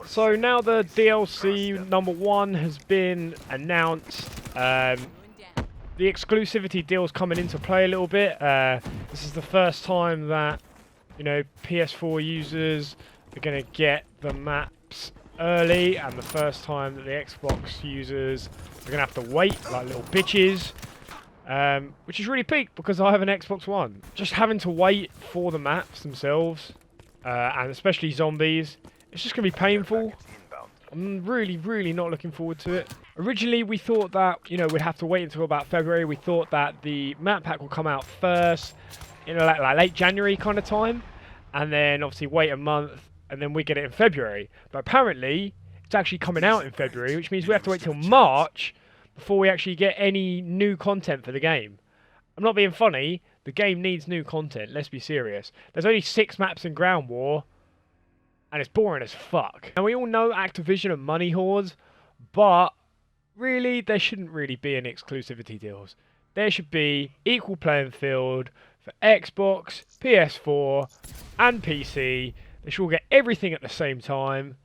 So now the DLC #1 has been announced. The exclusivity deal's coming into play a little bit. This is the first time that, you know, PS4 users are going to get the maps early, and the first time that the Xbox users are going to have to wait like little bitches. Which is really peak because I have an Xbox One. Just having to wait for the maps themselves, and especially zombies, it's just going to be painful. I'm really not looking forward to it. Originally we thought that, you know, we'd have to wait until about February. We thought that the map pack will come out first, you know, like late January kind of time, and then obviously wait a month and then we get it in February. But apparently it's actually coming out in February, which means we have to wait till March before we actually get any new content for the game. I'm not being funny, the game needs new content, let's be serious. There's only 6 maps in Ground War, and it's boring as fuck. And we all know Activision are money whores, but really, there shouldn't really be any exclusivity deals. There should be equal playing field for Xbox, PS4, and PC. They should all get everything at the same time.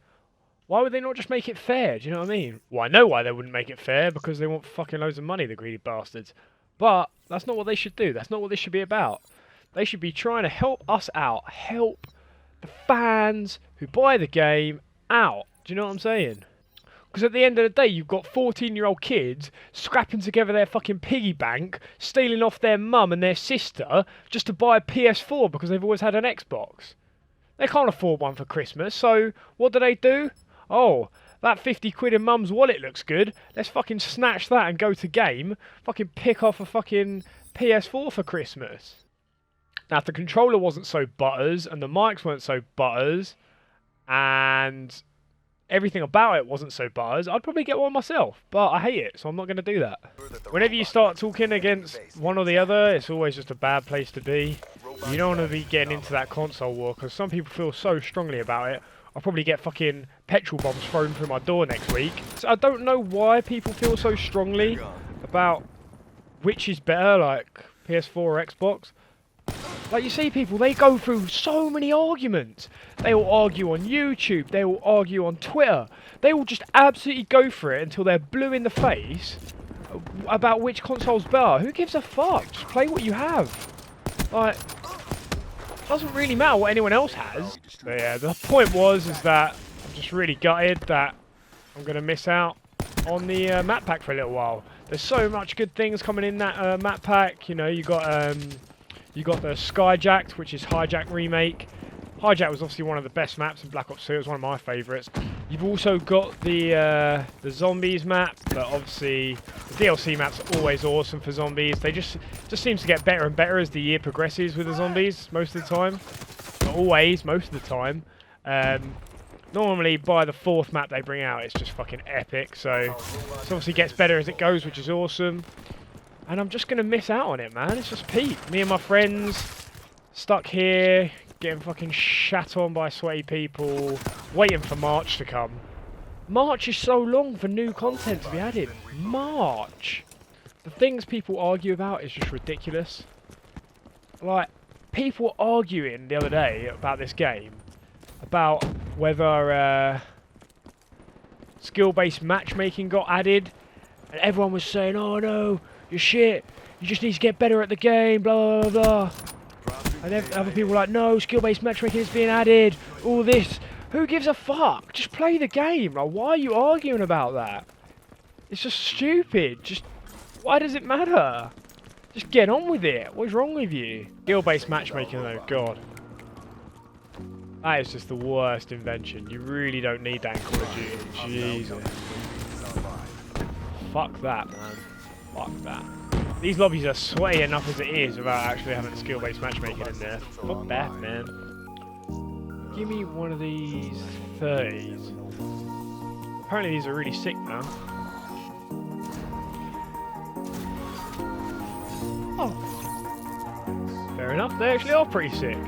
Why would they not just make it fair? Do you know what I mean? Well, I know why they wouldn't make it fair, because they want fucking loads of money, the greedy bastards. But that's not what they should do. That's not what this should be about. They should be trying to help us out. Help the fans who buy the game out. Do you know what I'm saying? Because at the end of the day, you've got 14-year-old kids scrapping together their fucking piggy bank, stealing off their mum and their sister just to buy a PS4 because they've always had an Xbox. They can't afford one for Christmas, so what do? Oh, that 50 quid in mum's wallet looks good. Let's fucking snatch that and go to game. Fucking pick off a fucking PS4 for Christmas. Now, if the controller wasn't so butters, and the mics weren't so butters, and everything about it wasn't so butters, I'd probably get one myself. But I hate it, so I'm not going to do that. Whenever you start talking against one or the other, it's always just a bad place to be. You don't want to be getting into that console war, because some people feel so strongly about it. I'll probably get fucking petrol bombs thrown through my door next week. So I don't know why people feel so strongly about which is better, like PS4 or Xbox. Like, you see people, they go through so many arguments. They will argue on YouTube, they will argue on Twitter. They will just absolutely go for it until they're blue in the face about which console's better. Who gives a fuck? Just play what you have. Like, doesn't really matter what anyone else has. But yeah, the point is that I'm just really gutted that I'm going to miss out on the map pack for a little while. There's so much good things coming in that map pack. You know, you got the Skyjacked, which is Hijack remake. Hijack was obviously one of the best maps in Black Ops 2. It was one of my favourites. You've also got the zombies map, but obviously the DLC maps are always awesome for zombies. They just seems to get better and better as the year progresses with the zombies most of the time. Not always, most of the time. Normally by the 4th map they bring out, it's just fucking epic. So it obviously gets better as it goes, which is awesome. And I'm just going to miss out on it, man. It's just peak. Me and my friends stuck here, getting fucking shat on by sweaty people, waiting for March to come. March is so long for new content to be added. March! The things people argue about is just ridiculous. Like, people were arguing the other day about this game, about whether skill-based matchmaking got added, and everyone was saying, oh no, you're shit, you just need to get better at the game, blah blah blah. And then other people were like, no, skill-based matchmaking is being added, all this. Who gives a fuck? Just play the game. Like, why are you arguing about that? It's just stupid. Just, why does it matter? Just get on with it. What's wrong with you? Skill-based matchmaking though, God. That is just the worst invention. You really don't need that in Call of Duty. Jesus. Fuck that, man. Fuck that. These lobbies are sweaty enough as it is without actually having skill-based matchmaking in there. Fuck that, man. Give me one of these 30s. Apparently these are really sick now. Oh. Fair enough, they actually are pretty sick.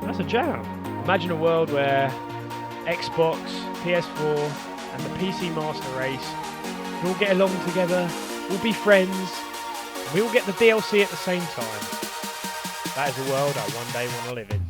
That's a jam. Imagine a world where Xbox, PS4 and the PC Master Race can all get along together, we'll be friends, and we all get the DLC at the same time. That is a world I one day want to live in.